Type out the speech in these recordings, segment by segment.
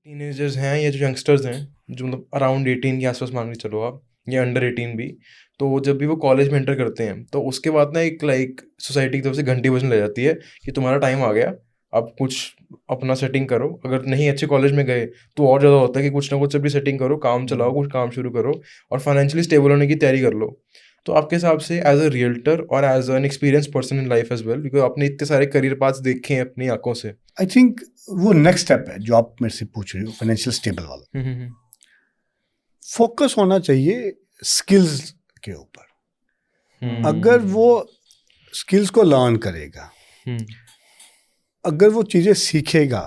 Teenagers हैं या जो यंगस्टर्स हैं, जो मतलब अराउंड 18 के आसपास मान के चलो आप, या अंडर 18 भी, तो जब भी वो कॉलेज में एंटर करते हैं तो उसके बाद ना एक सोसाइटी की तरफ से घंटी बजने लग जाती है कि तुम्हारा टाइम आ गया, आप कुछ अपना सेटिंग करो। अगर नहीं अच्छे कॉलेज में गए तो और ज़्यादा होता है कि कुछ ना कुछ अपनी सेटिंग करो, काम चलाओ, कुछ काम शुरू करो और फाइनेंशियली स्टेबल होने की तैयारी कर लो। तो आपके हिसाब से एज अ रियल्टर और as an experience person in life as well, because आपने इतने सारे करियर पाथ्स देखे हैं अपनी आंखों से। आई थिंक वो नेक्स्ट स्टेप है जो आप मेरे से पूछ रहे हो, फाइनेंशियल स्टेबल वाला। फोकस होना चाहिए स्किल्स के ऊपर। अगर वो स्किल्स को लर्न करेगा, अगर वो चीज़ें सीखेगा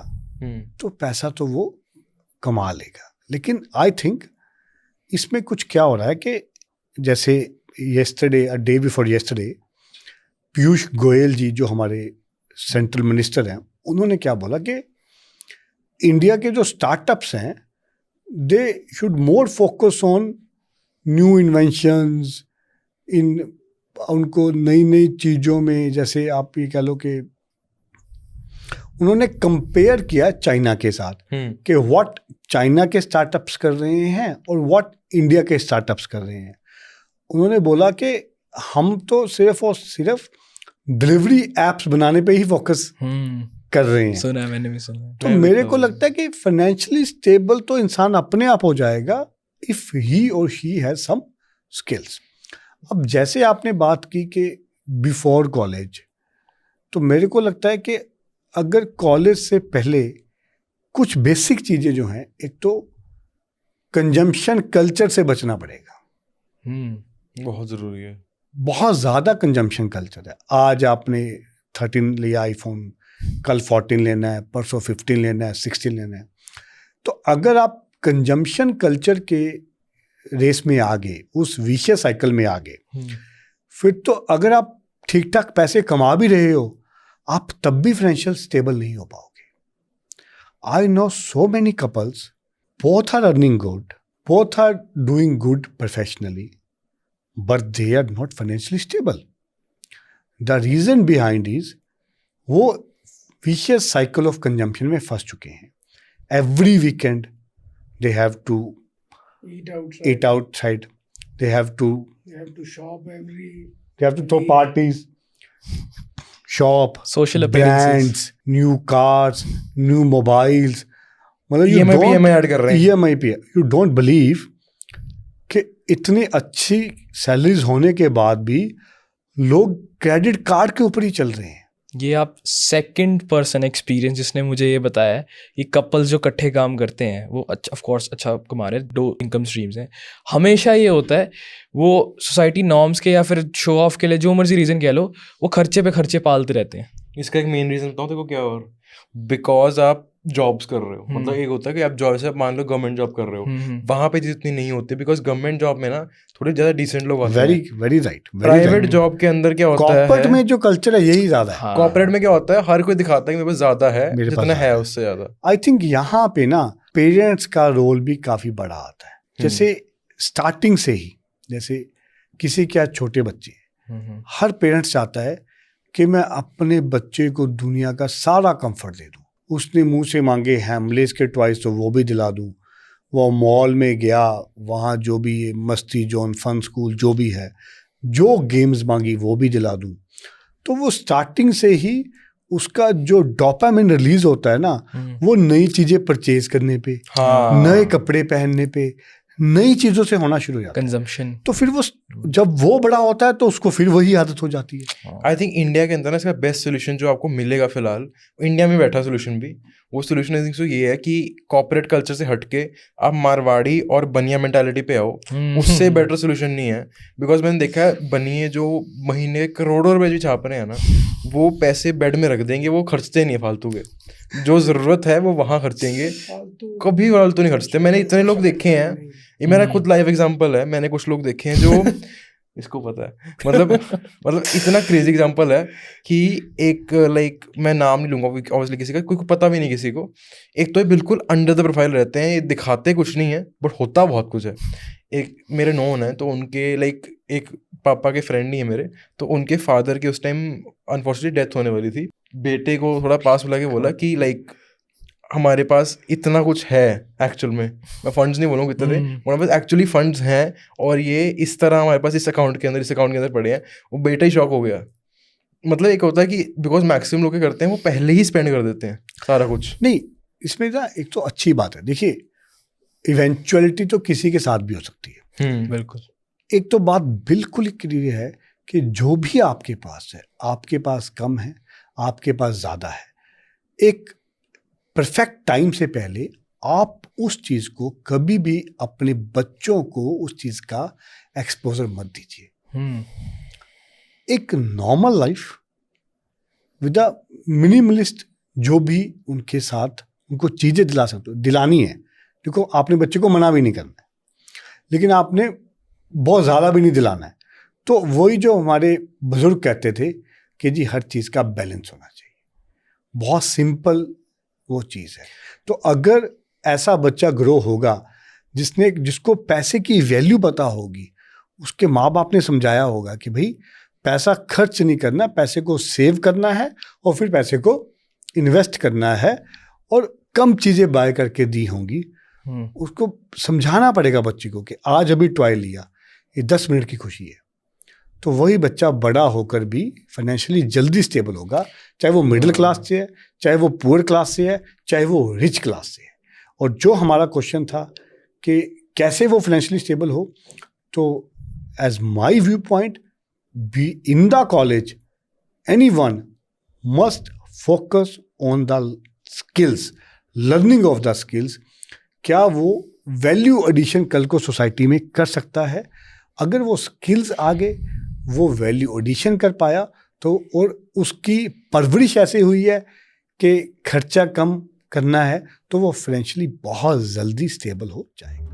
तो पैसा तो वो कमा लेगा। लेकिन आई थिंक इसमें कुछ क्या हो रहा है कि जैसे yesterday, a day before yesterday, Piyush Goyal ji जो हमारे सेंट्रल मिनिस्टर हैं, उन्होंने क्या बोला कि इंडिया के जो स्टार्टअप्स हैं they should more focus on new inventions, इन उनको नई नई चीज़ों में, जैसे आप ये कह लो कि उन्होंने कंपेयर किया चाइना के साथ कि व्हाट चाइना के स्टार्टअप्स कर रहे हैं और व्हाट इंडिया के स्टार्टअप्स कर रहे हैं। उन्होंने बोला कि हम तो सिर्फ और सिर्फ डिलीवरी एप्स बनाने पे ही फोकस कर रहे हैं। सुना है, मैंने भी सुना। तो मेरे को लगता है कि फाइनेंशियली स्टेबल तो इंसान अपने आप हो जाएगा इफ ही और शी हैज सम स्किल्स। अब जैसे आपने बात की कि बिफोर कॉलेज, तो मेरे को लगता है कि अगर कॉलेज से पहले कुछ बेसिक चीजें जो हैं, एक तो कंजम्पशन कल्चर से बचना पड़ेगा। बहुत ज़रूरी है। बहुत ज़्यादा कंजम्पशन कल्चर है। आज आपने 13 लिया आईफोन, कल 14 लेना है, परसों 15 लेना है, 16 लेना है। तो अगर आप कंजम्पशन कल्चर के रेस में आ गए, उस विशियस साइकिल में आ गए, फिर तो अगर आप ठीक ठाक पैसे कमा भी रहे हो, आप तब भी फाइनेंशियल स्टेबल नहीं हो पाओगे। I know so many couples, both are earning good, both are doing good professionally, but they are not financially stable. The reason behind is वो vicious cycle of consumption में फंस चुके हैं। Every weekend they have to eat outside. They have to shop They have to throw parties, shop, Social brands, new cars, new mobiles. मतलब EMI add कर रहे हैं। EMI पे you don't believe कि इतनी अच्छी सैलरीज होने के बाद भी लोग क्रेडिट कार्ड के ऊपर ही चल रहे हैं। ये आप सेकंड पर्सन एक्सपीरियंस जिसने मुझे ये बताया है, ये कपल्स जो इकट्ठे काम करते हैं वो अच्छा, ऑफ कोर्स अच्छा कमा रहे हैं, 2 इनकम स्ट्रीम्स हैं। हमेशा ये होता है वो सोसाइटी नॉर्म्स के या फिर शो ऑफ के लिए, जो मर्जी रीज़न कह लो, वो खर्चे पे खर्चे पालते रहते हैं। इसका एक मेन रीज़न बताऊँ देखो क्या, और बिकॉज आप जॉब्स कर रहे हो, मतलब एक होता है कि आप जॉब से मान लो गवर्नमेंट जॉब कर रहे हो, वहाँ पे जितनी नहीं होती, बिकॉज गवर्नमेंट जॉब में ना थोड़े ज़्यादा डिसेंट लोग आते हैं। Very right. प्राइवेट जॉब के अंदर क्या होता है, कॉर्पोरेट में जो कल्चर है यही ज़्यादा है। कॉर्पोरेट में क्या होता है, हर कोई दिखाता है कि मेरे पास ज़्यादा है, जितना है उससे ज़्यादा। आई थिंक यहाँ पे ना पेरेंट्स का रोल भी काफ़ी बड़ा आता है। जैसे स्टार्टिंग से ही, जैसे किसी के छोटे बच्चे, हर पेरेंट्स चाहता है कि मैं अपने बच्चे को दुनिया का सारा कंफर्ट दे दूं। उसने मुंह से मांगे हैमलेस के टॉयज तो वो भी दिला दूं, वो मॉल में गया वहाँ जो भी मस्ती जोन, फन स्कूल जो भी है, जो गेम्स मांगी वो भी दिला दूं। तो वो स्टार्टिंग से ही उसका जो डोपामिन रिलीज होता है ना, वो नई चीज़ें परचेज करने पे, नए कपड़े पहनने पे, नई चीज़ों से होना शुरू हो जाता है कंजम्पशन। तो फिर वो जब वो बड़ा होता है तो उसको फिर वही आदत हो जाती है। आई थिंक इंडिया के अंदर ना इसका बेस्ट सोल्यूशन जो आपको मिलेगा फिलहाल, इंडिया में बैठा सोल्यूशन भी, वो सोल्यूशन आई थिंक सो ये है कि कॉर्पोरेट कल्चर से हटके आप मारवाड़ी और बनिया मेंटालिटी पे आओ। उससे बेटर सोल्यूशन नहीं है, बिकॉज मैंने देखा है बनिए जो महीने करोड़ों रुपए भी छाप रहे हैं ना, वो पैसे बेड में रख देंगे, वो खर्चते नहीं है फालतू के, जो ज़रूरत है वो वहाँ खर्चेंगे, कभी फालतू नहीं खर्चते। मैंने इतने लोग देखे हैं, ये मेरा खुद लाइव एग्जांपल है, मैंने कुछ लोग देखे हैं जो इसको पता है, मतलब इतना क्रेजी एग्जांपल है कि एक मैं नाम नहीं लूँगा ऑब्वियसली किसी का, कोई पता भी नहीं किसी को। एक तो ये बिल्कुल अंडर द प्रोफाइल रहते हैं, ये दिखाते कुछ नहीं है बट होता बहुत कुछ है। एक मेरे नोन है, तो उनके एक पापा के फ्रेंड ही है मेरे, तो उनके फादर की उस टाइम अनफॉर्चुनेटली डेथ होने वाली थी। बेटे को थोड़ा पास बुला के बोला कि हमारे पास इतना कुछ है एक्चुअल में, मैं फंड्स नहीं बोलूँगा कितने थे, हमारे पास एक्चुअली फंड्स हैं और ये इस तरह हमारे पास इस अकाउंट के अंदर पड़े हैं, वो बेटा ही शॉक हो गया। मतलब एक होता है कि बिकॉज मैक्सिमम लोग क्या करते हैं, वो पहले ही स्पेंड कर देते हैं सारा कुछ। नहीं, इसमें ना एक तो अच्छी बात है, देखिए इवेंचुअलिटी तो किसी के साथ भी हो सकती है। बिल्कुल। एक तो बात बिल्कुल ही क्लियर है कि जो भी आपके पास है, आपके पास कम है, आपके पास ज़्यादा है, एक परफेक्ट टाइम से पहले आप उस चीज़ को कभी भी अपने बच्चों को उस चीज़ का एक्सपोजर मत दीजिए। एक normal life with a minimalist, जो भी उनके साथ उनको चीज़ें दिला सकते हो, दिलानी है। देखो, आपने बच्चे को मना भी नहीं करना है, लेकिन आपने बहुत ज़्यादा भी नहीं दिलाना है। तो वही जो हमारे बुजुर्ग कहते थे कि जी हर चीज़ का बैलेंस होना चाहिए, बहुत सिंपल वो चीज़ है। तो अगर ऐसा बच्चा ग्रो होगा जिसको पैसे की वैल्यू पता होगी, उसके माँ बाप ने समझाया होगा कि भाई पैसा खर्च नहीं करना, पैसे को सेव करना है और फिर पैसे को इन्वेस्ट करना है, और कम चीज़ें बाय करके दी होंगी, उसको समझाना पड़ेगा बच्चे को कि आज अभी टॉय लिया, ये 10 मिनट की खुशी है। तो वही बच्चा बड़ा होकर भी फाइनेंशियली जल्दी स्टेबल होगा, चाहे वो मिडिल क्लास से है, चाहे वो पुअर क्लास से है, चाहे वो रिच क्लास से है। और जो हमारा क्वेश्चन था कि कैसे वो फाइनेंशियली स्टेबल हो, तो as my view point, be in the college anyone must focus on the skills, learning of the skills. क्या वो वैल्यू एडिशन कल को सोसाइटी में कर सकता है? अगर वो स्किल्स आगे वो वैल्यू एडिशन कर पाया, तो और उसकी परवरिश ऐसे हुई है कि खर्चा कम करना है, तो वो फाइनेंशियली बहुत जल्दी स्टेबल हो जाएगा।